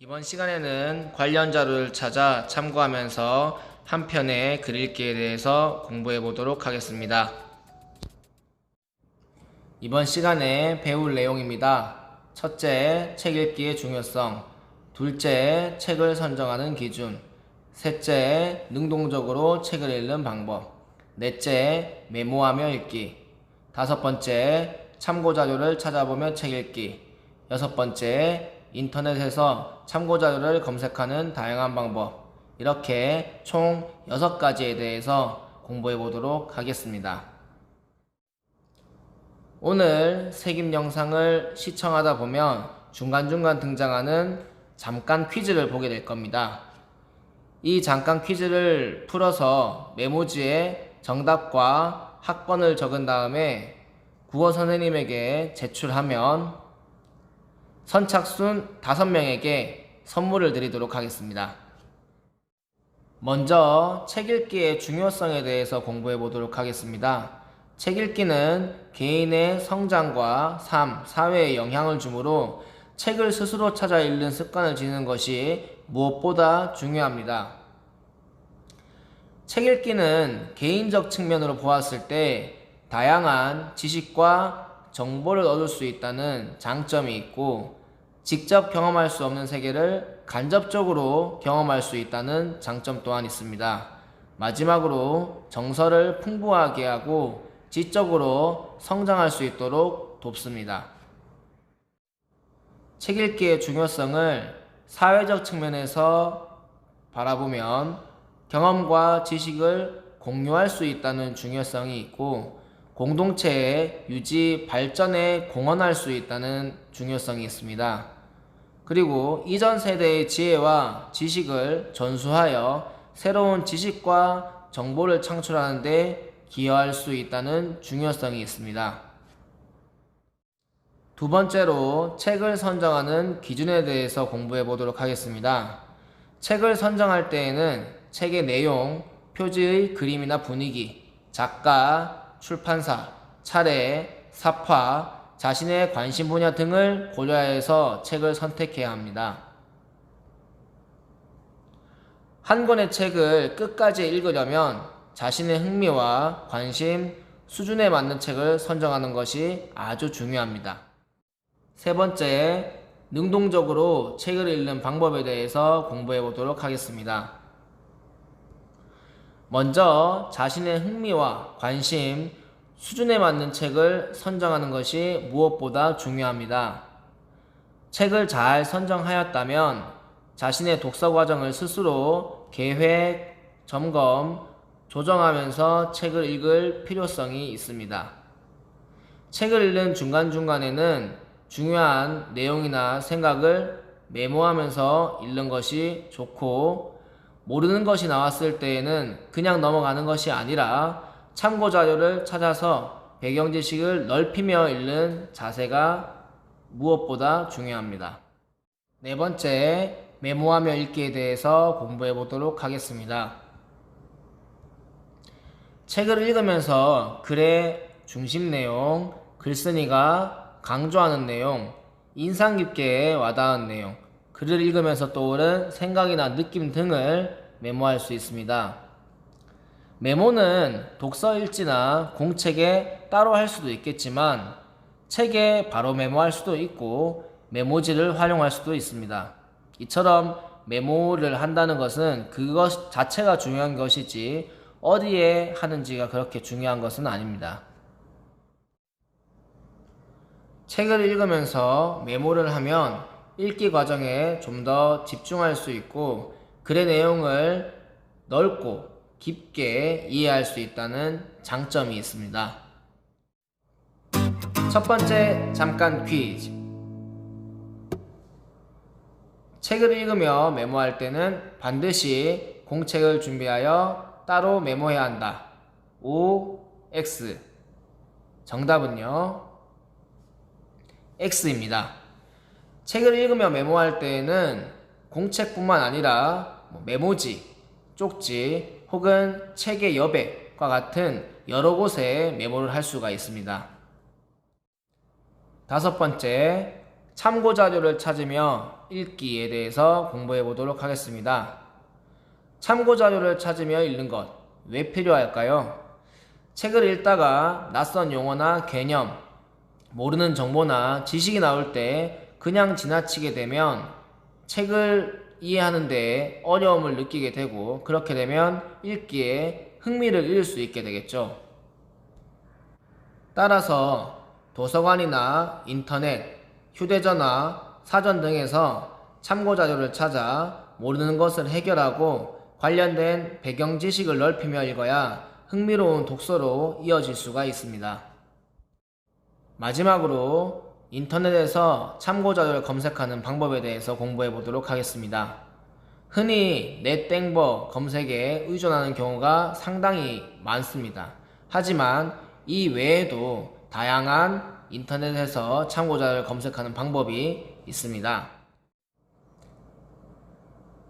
이번 시간에는 관련 자료를 찾아 참고하면서 한 편의 글 읽기에 대해서 공부해 보도록 하겠습니다. 이번 시간에 배울 내용입니다. 첫째, 책 읽기의 중요성. 둘째, 책을 선정하는 기준. 셋째, 능동적으로 책을 읽는 방법. 넷째, 메모하며 읽기. 다섯 번째, 참고 자료를 찾아보며 책 읽기. 여섯 번째, 인터넷에서 참고 자료를 검색하는 다양한 방법. 이렇게 총 6가지에 대해서 공부해 보도록 하겠습니다. 오늘 색입 영상을 시청하다 보면 중간중간 등장하는 잠깐 퀴즈를 보게 될 겁니다. 이 잠깐 퀴즈를 풀어서 메모지에 정답과 학번을 적은 다음에 국어 선생님에게 제출하면 선착순 5명에게 선물을 드리도록 하겠습니다. 먼저 책 읽기의 중요성에 대해서 공부해 보도록 하겠습니다. 책 읽기는 개인의 성장과 삶, 사회에 영향을 주므로 책을 스스로 찾아 읽는 습관을 지니는 것이 무엇보다 중요합니다. 책 읽기는 개인적 측면으로 보았을 때 다양한 지식과 정보를 얻을 수 있다는 장점이 있고, 직접 경험할 수 없는 세계를 간접적으로 경험할 수 있다는 장점 또한 있습니다. 마지막으로 정서를 풍부하게 하고 지적으로 성장할 수 있도록 돕습니다. 책 읽기의 중요성을 사회적 측면에서 바라보면 경험과 지식을 공유할 수 있다는 중요성이 있고, 공동체의 유지, 발전에 공헌할 수 있다는 중요성이 있습니다. 그리고 이전 세대의 지혜와 지식을 전수하여 새로운 지식과 정보를 창출하는 데 기여할 수 있다는 중요성이 있습니다. 두 번째로 책을 선정하는 기준에 대해서 공부해 보도록 하겠습니다. 책을 선정할 때에는 책의 내용, 표지의 그림이나 분위기, 작가, 출판사, 차례, 사파, 자신의 관심 분야 등을 고려해서 책을 선택해야 합니다. 한 권의 책을 끝까지 읽으려면 자신의 흥미와 관심, 수준에 맞는 책을 선정하는 것이 아주 중요합니다. 세 번째, 능동적으로 책을 읽는 방법에 대해서 공부해 보도록 하겠습니다. 먼저 자신의 흥미와 관심, 수준에 맞는 책을 선정하는 것이 무엇보다 중요합니다. 책을 잘 선정하였다면 자신의 독서 과정을 스스로 계획, 점검, 조정하면서 책을 읽을 필요성이 있습니다. 책을 읽는 중간중간에는 중요한 내용이나 생각을 메모하면서 읽는 것이 좋고, 모르는 것이 나왔을 때에는 그냥 넘어가는 것이 아니라 참고 자료를 찾아서 배경 지식을 넓히며 읽는 자세가 무엇보다 중요합니다. 네 번째, 메모하며 읽기에 대해서 공부해 보도록 하겠습니다. 책을 읽으면서 글의 중심 내용, 글쓴이가 강조하는 내용, 인상 깊게 와닿은 내용, 글을 읽으면서 떠오른 생각이나 느낌 등을 메모할 수 있습니다. 메모는 독서 일지나 공책에 따로 할 수도 있겠지만 책에 바로 메모할 수도 있고 메모지를 활용할 수도 있습니다. 이처럼 메모를 한다는 것은 그것 자체가 중요한 것이지 어디에 하는지가 그렇게 중요한 것은 아닙니다. 책을 읽으면서 메모를 하면 읽기 과정에 좀 더 집중할 수 있고 글의 내용을 넓고 깊게 이해할 수 있다는 장점이 있습니다. 첫 번째 잠깐 퀴즈. 책을 읽으며 메모할 때는 반드시 공책을 준비하여 따로 메모해야 한다. O, X. 정답은요, X입니다. 책을 읽으며 메모할 때에는 공책뿐만 아니라 메모지, 쪽지 혹은 책의 여백과 같은 여러 곳에 메모를 할 수가 있습니다. 다섯 번째, 참고 자료를 찾으며 읽기에 대해서 공부해 보도록 하겠습니다. 참고 자료를 찾으며 읽는 것, 왜 필요할까요? 책을 읽다가 낯선 용어나 개념, 모르는 정보나 지식이 나올 때 그냥 지나치게 되면 책을 이해하는 데 어려움을 느끼게 되고, 그렇게 되면 읽기에 흥미를 잃을 수 있게 되겠죠. 따라서 도서관이나 인터넷, 휴대전화, 사전 등에서 참고 자료를 찾아 모르는 것을 해결하고 관련된 배경 지식을 넓히며 읽어야 흥미로운 독서로 이어질 수가 있습니다. 마지막으로 인터넷에서 참고 자료를 검색하는 방법에 대해서 공부해 보도록 하겠습니다. 흔히 넷땡버 검색에 의존하는 경우가 상당히 많습니다. 하지만 이 외에도 다양한 인터넷에서 참고 자료를 검색하는 방법이 있습니다.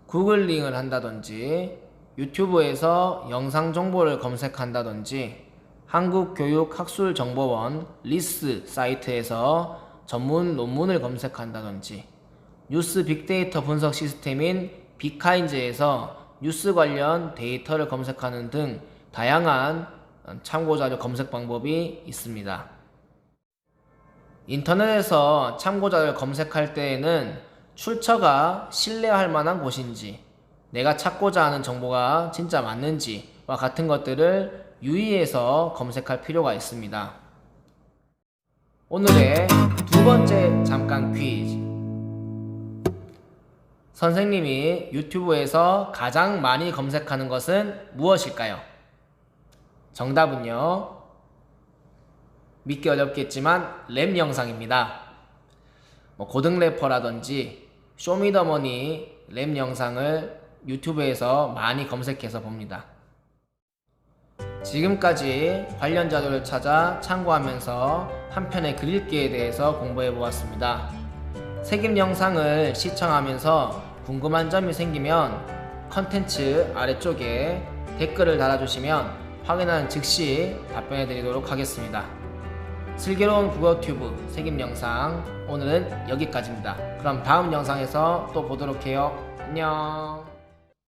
구글링을 한다든지, 유튜브에서 영상 정보를 검색한다든지, 한국교육학술정보원 리스 사이트에서 전문 논문을 검색한다든지, 뉴스 빅데이터 분석 시스템인 빅카인즈에서 뉴스 관련 데이터를 검색하는 등 다양한 참고자료 검색 방법이 있습니다. 인터넷에서 참고자료를 검색할 때에는 출처가 신뢰할 만한 곳인지, 내가 찾고자 하는 정보가 진짜 맞는지와 같은 것들을 유의해서 검색할 필요가 있습니다. 오늘의 두 번째 잠깐 퀴즈. 선생님이 유튜브에서 가장 많이 검색하는 것은 무엇일까요? 정답은요, 믿기 어렵겠지만 랩 영상입니다. 고등 래퍼라든지 쇼미더머니 랩 영상을 유튜브에서 많이 검색해서 봅니다. 지금까지 관련 자료를 찾아 참고하면서 한 편의 글 읽기에 대해서 공부해 보았습니다. 책임 영상을 시청하면서 궁금한 점이 생기면 컨텐츠 아래쪽에 댓글을 달아주시면 확인하는 즉시 답변해 드리도록 하겠습니다. 슬기로운 국어튜브 책임 영상, 오늘은 여기까지입니다. 그럼 다음 영상에서 또 보도록 해요. 안녕.